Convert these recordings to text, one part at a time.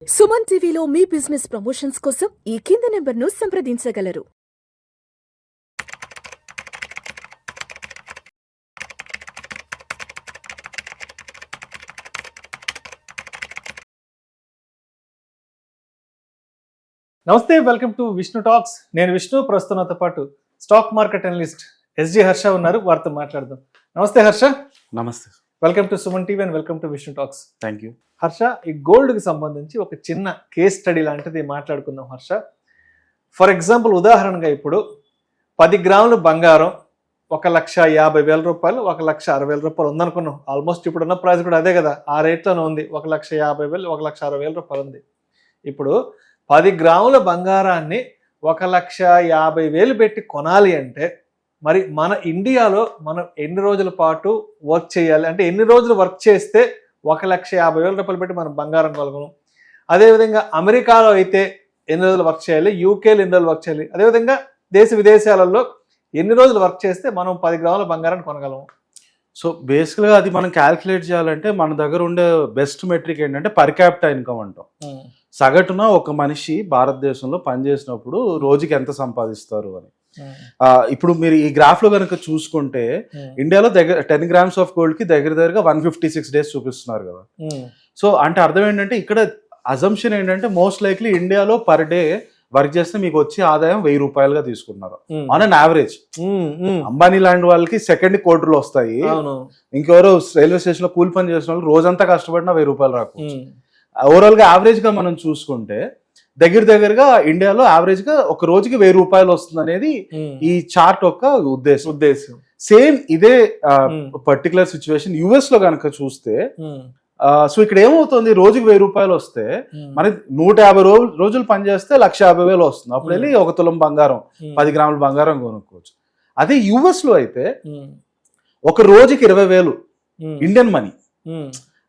సుమన్ టీవీలో మీ business promotions కోసం ఈ కింది నెంబర్ను సంప్రదించగలరు. నమస్తే, వెల్కమ్ టు విష్ణు టాక్స్. నేను విష్ణు. ప్రస్తుతంతో పాటు stock market analyst SG Harsha ఉన్నారు. వారితో మాట్లాడదాం. నమస్తే హర్ష. నమస్తే. Welcome to Suman TV and welcome to Vishnu talks. Thank you. Harsha, ఈ గోల్డ్కి సంబంధించి ఒక చిన్న కేస్ స్టడీ లాంటిది మాట్లాడుకుందాం హర్ష. ఫర్ ఎగ్జాంపుల్, ఉదాహరణగా ఇప్పుడు 10 గ్రాములు బంగారం 1,50,000 రూపాయలు, 1,60,000 రూపాయలు ఉందనుకున్నాం. ఆల్మోస్ట్ ఇప్పుడున్న ప్రైస్ కూడా అదే కదా, ఆ రేట్లోనే ఉంది. 1,50,000, 1,60,000 రూపాయలు ఉంది. ఇప్పుడు 10 గ్రాముల బంగారాన్ని 1,50,000 పెట్టి కొనాలి అంటే మరి మన ఇండియాలో మనం ఎన్ని రోజుల పాటు వర్క్ చేయాలి, అంటే ఎన్ని రోజులు వర్క్ చేస్తే 1,50,000 రూపాయలు పెట్టి మనం బంగారం కొనగలం? అదేవిధంగా అమెరికాలో అయితే ఎన్ని రోజులు వర్క్ చేయాలి, యూకేలో ఎన్ని రోజులు వర్క్ చేయాలి, అదేవిధంగా దేశ విదేశాలలో ఎన్ని రోజులు వర్క్ చేస్తే మనం 10 గ్రాముల బంగారాన్ని కొనగలము? సో బేసిక్గా అది మనం క్యాల్కులేట్ చేయాలంటే మన దగ్గర ఉండే బెస్ట్ మెట్రిక్ ఏంటంటే పర్ క్యాపిటా ఇన్కమ్ అంటాం. సగటున ఒక మనిషి భారతదేశంలో పనిచేసినప్పుడు రోజుకి ఎంత సంపాదిస్తారు అని. ఇప్పుడు మీరు ఈ గ్రాఫ్ లో కనుక చూసుకుంటే ఇండియాలో దగ్గర 10 గ్రామ్స్ ఆఫ్ గోల్డ్ కి దగ్గరగా 156 డేస్ చూపిస్తున్నారు కదా. సో అంటే అర్థం ఏంటంటే ఇక్కడ అజంప్షన్ ఏంటంటే మోస్ట్ లైక్లీ ఇండియాలో పర్ డే వర్క్ చేస్తే మీకు వచ్చే ఆదాయం 1,000 రూపాయలుగా తీసుకున్నారు ఆన్ అన్ యావరేజ్. అంబానీ లాంటి వాళ్ళకి సెకండ్ కోట్లు వస్తాయి. ఇంకెవరో రైల్వే స్టేషన్ లో కూలి పని చేసిన వాళ్ళు రోజంతా కష్టపడినా 1,000 రూపాయలు రాకపోవచ్చు. ఓవరాల్ గా యావరేజ్ గా మనం చూసుకుంటే దగ్గరగా ఇండియాలో యావరేజ్ గా ఒక రోజుకి 1,000 రూపాయలు వస్తుంది అనేది ఈ చార్ట్ యొక్క ఉద్దేశం. సేమ్ ఇదే పర్టికులర్ సిచ్యువేషన్ యుఎస్ లో కనుక చూస్తే, సో ఇక్కడ ఏమవుతుంది, రోజుకి 1,000 రూపాయలు వస్తే మనకి 150 రోజులు పనిచేస్తే 1,50,000 వస్తుంది. అప్పుడు వెళ్ళి 1 తులం బంగారం 10 గ్రాముల బంగారం కొనుక్కోవచ్చు. అదే యుఎస్ లో అయితే ఒక రోజుకి 20,000 ఇండియన్ మనీ,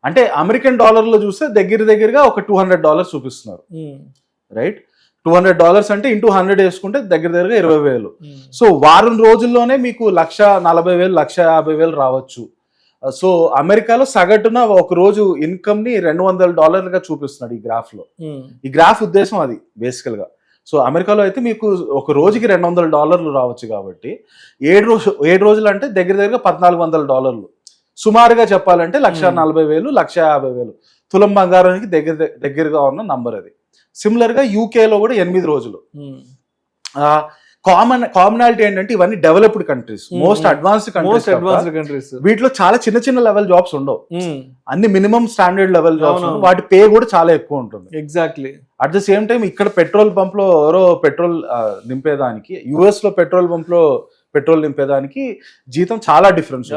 అంటే అమెరికన్ డాలర్లో చూస్తే దగ్గరగా ఒక $200 చూపిస్తున్నారు. రైట్, $200 అంటే ఇంటూ 100 వేసుకుంటే దగ్గరగా 20,000. సో వారం రోజుల్లోనే మీకు 1,40,000, 1,50,000 రావచ్చు. సో అమెరికాలో సగటున ఒక రోజు ఇన్కమ్ ని $200 చూపిస్తున్నాడు ఈ గ్రాఫ్ లో. ఈ గ్రాఫ్ ఉద్దేశం అది బేసికల్ గా. సో అమెరికాలో అయితే మీకు ఒక రోజుకి $200 రావచ్చు. కాబట్టి 7 రోజులు అంటే దగ్గరగా $1,400. సుమారుగా చెప్పాలంటే 1,40,000, 1,50,000 తులం బంగారానికి దగ్గరగా ఉన్న నంబర్ అది. సిమిలర్ గా యూకేలో కూడా 8 రోజులు. కామనాలిటీ ఏంటంటే ఇవన్నీ developed countries, most advanced countries. వీటిలో చాలా చిన్న లెవెల్ జాబ్స్ ఉండవు, అన్ని మినిమం స్టాండర్డ్ లెవెల్ జాబ్స్. వాటి పే కూడా చాలా ఎక్కువ ఉంటుంది. Exactly. At the same time ఇక్కడ పెట్రోల్ పంప్ లో ఎవరో పెట్రోల్ నింపేదానికి, యుఎస్ లో పెట్రోల్ పంప్ లో పెట్రోల్ నింపేదానికి జీతం చాలా డిఫరెన్స్.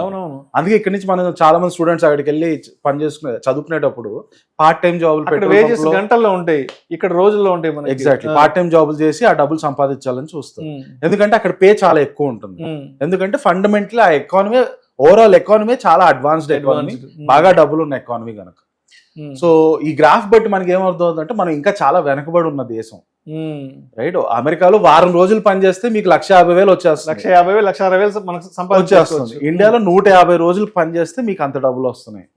అందుకే ఇక్కడ నుంచి మనం చాలా మంది స్టూడెంట్స్ అక్కడికి వెళ్ళి పని చేసుకునే చదువుకునేటప్పుడు పార్ట్ టైం జాబులు గంటల్లో ఉంటాయి, ఇక్కడ రోజుల్లో ఉంటాయి. ఎగ్జాక్ట్లీ, పార్ట్ టైం జాబులు చేసి ఆ డబ్బులు సంపాదించాలని చూస్తాం. ఎందుకంటే అక్కడ పే చాలా ఎక్కువ ఉంటుంది. ఎందుకంటే ఫండమెంటలీ ఆ ఎకానమీ, ఓవరాల్ ఎకానమీ చాలా అడ్వాన్స్డ్ ఎకానమీ, బాగా డబ్బులు ఉన్న ఎకానమీ కనుక. సో ఈ గ్రాఫ్ బట్టి మనకి ఏమర్థం అంటే మనం ఇంకా చాలా వెనకబడి ఉన్న దేశం. రైట్, అమెరికాలో వారం రోజులు పనిచేస్తే మీకు 1,50,000 వచ్చేస్తుంది. 1,50,000, 1,60,000 మనకు సంపాదించేస్తుంది. ఇండియాలో 150 రోజులు పనిచేస్తే మీకు అంత డబ్బులు వస్తున్నాయి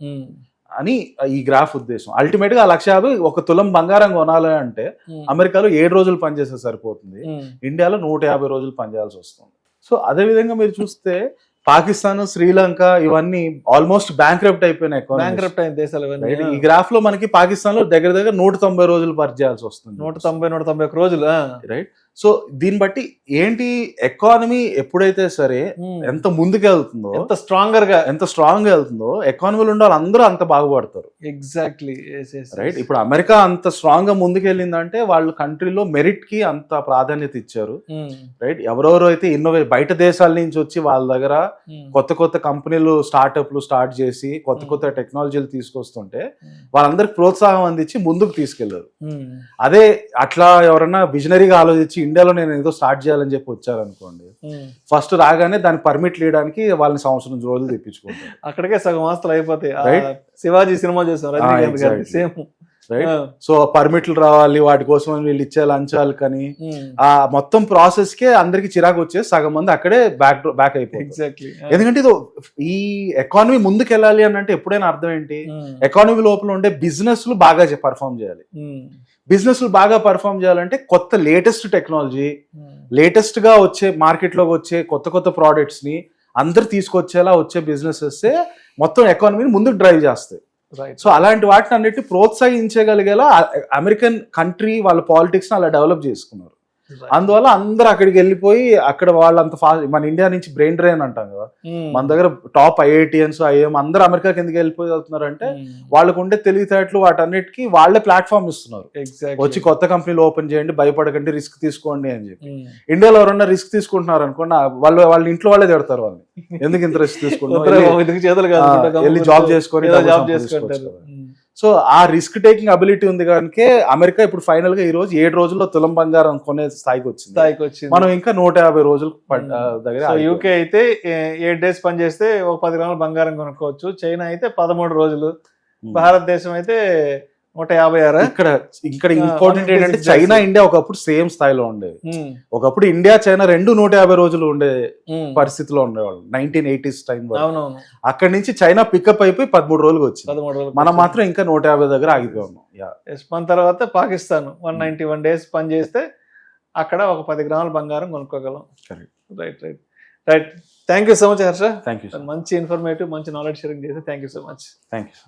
అని ఈ గ్రాఫ్ ఉద్దేశం. అల్టిమేట్ గా 1,50,000 ఒక తులం బంగారం కొనాలి అంటే అమెరికాలో 7 రోజులు పనిచేస్తే సరిపోతుంది, ఇండియాలో 150 రోజులు పనిచేయాల్సి వస్తుంది. సో అదే విధంగా మీరు చూస్తే పాకిస్తాన్, శ్రీలంక ఇవన్నీ ఆల్మోస్ట్ బ్యాంక్రప్ట్ అయిపోయిన దేశాలు. ఈ గ్రాఫ్ లో మనకి పాకిస్తాన్ లో దగ్గర 190 రోజులు వర్క్ చేయాల్సి వస్తుంది. 191 రోజులు. రైట్. సో దీన్ని బట్టి ఏంటి, ఎకానమీ ఎప్పుడైతే సరే ఎంత ముందుకెళ్తుందో, ఎంత స్ట్రాంగ్ గా వెళ్తుందో ఎకానమీలో ఉండే వాళ్ళందరూ అంత బాగుపడతారు. ఎగ్జాక్ట్లీ. రైట్. ఇప్పుడు అమెరికా అంత స్ట్రాంగ్ గా ముందుకెళ్ళిందంటే వాళ్ళ కంట్రీలో మెరిట్ కి అంత ప్రాధాన్యత ఇచ్చారు. రైట్. ఎవరెవరు అయితే బయట దేశాల నుంచి వచ్చి వాళ్ళ దగ్గర కొత్త కంపెనీలు, స్టార్ట్అప్లు స్టార్ట్ చేసి కొత్త టెక్నాలజీలు తీసుకొస్తుంటే వాళ్ళందరికి ప్రోత్సాహం అందించి ముందుకు తీసుకెళ్లారు. అదే అట్లా ఎవరన్నా విజనరీగా ఆలోచించి ఇండియాలో నేను ఏదో స్టార్ట్ చేయాలని చెప్పి వచ్చారనుకోండి, ఫస్ట్ రాగానే దాని పర్మిట్ లేయడానికి వాళ్ళని సంవత్సరం రోజులు తెప్పించుకుంటారు. అక్కడికే సగం ఆస్తులు అయిపోతాయి. శివాజీ సినిమా చూసారు, సేమ్ రైట్. సో పర్మిట్లు రావాలి, వాటి కోసం అని వీళ్ళు ఇచ్చే లంచాలు కానీ ఆ మొత్తం ప్రాసెస్ కే అందరికి చిరాకు వచ్చే సగం మంది అక్కడే బ్యాక్ అయిపోయింది. ఎగ్జాక్ట్లీ. ఎందుకంటే ఇది ఈ ఎకానమీ ముందుకు వెళ్ళాలి అని అంటే ఎప్పుడైనా అర్థం ఏంటి, ఎకానమీ లోపల ఉండే బిజినెస్లు బాగా పర్ఫామ్ చేయాలి. బిజినెస్లు బాగా పర్ఫామ్ చేయాలంటే కొత్త లేటెస్ట్ టెక్నాలజీ, లేటెస్ట్ గా వచ్చే మార్కెట్లోకి వచ్చే కొత్త కొత్త ప్రోడక్ట్స్ ని అందరు తీసుకొచ్చేలా వచ్చే బిజినెసెస్ మొత్తం ఎకానమీని ముందుకు డ్రైవ్ చేస్తాయి. సో అలాంటి వాటిని అన్నిటి ప్రోత్సహించగలిగేలా అమెరికన్ కంట్రీ వాళ్ళ పాలిటిక్స్ అలా డెవలప్ చేసుకున్నారు. అందువల్ల అందరు అక్కడికి వెళ్ళిపోయి అక్కడ వాళ్ళంత ఫాస్ట్, మన ఇండియా నుంచి బ్రెయిన్ డ్రైన్ అంటాం కదా, మన దగ్గర టాప్ ఐఐటిఎన్స్ ఐఎం అందరు అమెరికాకి ఎందుకు వెళ్ళిపోయి వెళ్తున్నారంటే వాళ్ళకు ఉండే తెలివితేటలు వాటన్నిటికీ వాళ్ళే ప్లాట్ఫామ్ ఇస్తున్నారు. వచ్చి కొత్త కంపెనీలు ఓపెన్ చేయండి, భయపడకండి, రిస్క్ తీసుకోండి అని చెప్పి. ఇండియాలో ఎవరన్నా రిస్క్ తీసుకుంటున్నారు అనుకోండి, వాళ్ళ ఇంట్లో వాళ్ళే తిడతారు వాళ్ళని, ఎందుకు ఇంత రిస్క్ తీసుకుంటున్నారు, వెళ్ళి జాబ్ చేసుకొని. సో ఆ రిస్క్ టేకింగ్ అబిలిటీ ఉంది కనుక అమెరికా ఇప్పుడు ఫైనల్ గా ఈ రోజు 7 రోజుల్లో తులం బంగారం కొనే స్థాయికి వచ్చింది. మనం ఇంకా 150 రోజులు దగ్గర. యూకే అయితే 8 days పని చేస్తే ఒక 10 గ్రాముల బంగారం కొనుక్కోవచ్చు. చైనా అయితే 13 రోజులు, భారతదేశం అయితే 156. ఇక్కడ ఇంపార్టెంట్ ఏంటంటే చైనా ఇండియా ఒకప్పుడు సేమ్ స్థాయిలో ఉండేది. ఒకప్పుడు ఇండియా చైనా 150 రోజులు ఉండే పరిస్థితిలో ఉండేవాళ్ళు 1980s టైం. అక్కడి నుంచి చైనా పికప్ అయిపోయి 13 రోజులకు వచ్చింది. మనం మాత్రం ఇంకా 150 దగ్గర ఆగిపోయి ఉన్నాం. మన తర్వాత పాకిస్తాన్ 191 days పని చేస్తే అక్కడ ఒక 10 గ్రాముల బంగారం కొనుక్కోగలం. Right. Thank you so much Harsha. Thank you. మంచి ఇన్ఫర్మేటివ్, మంచి నాలెడ్జ్ షేరింగ్ చేస్తే thank you so much. Thank you.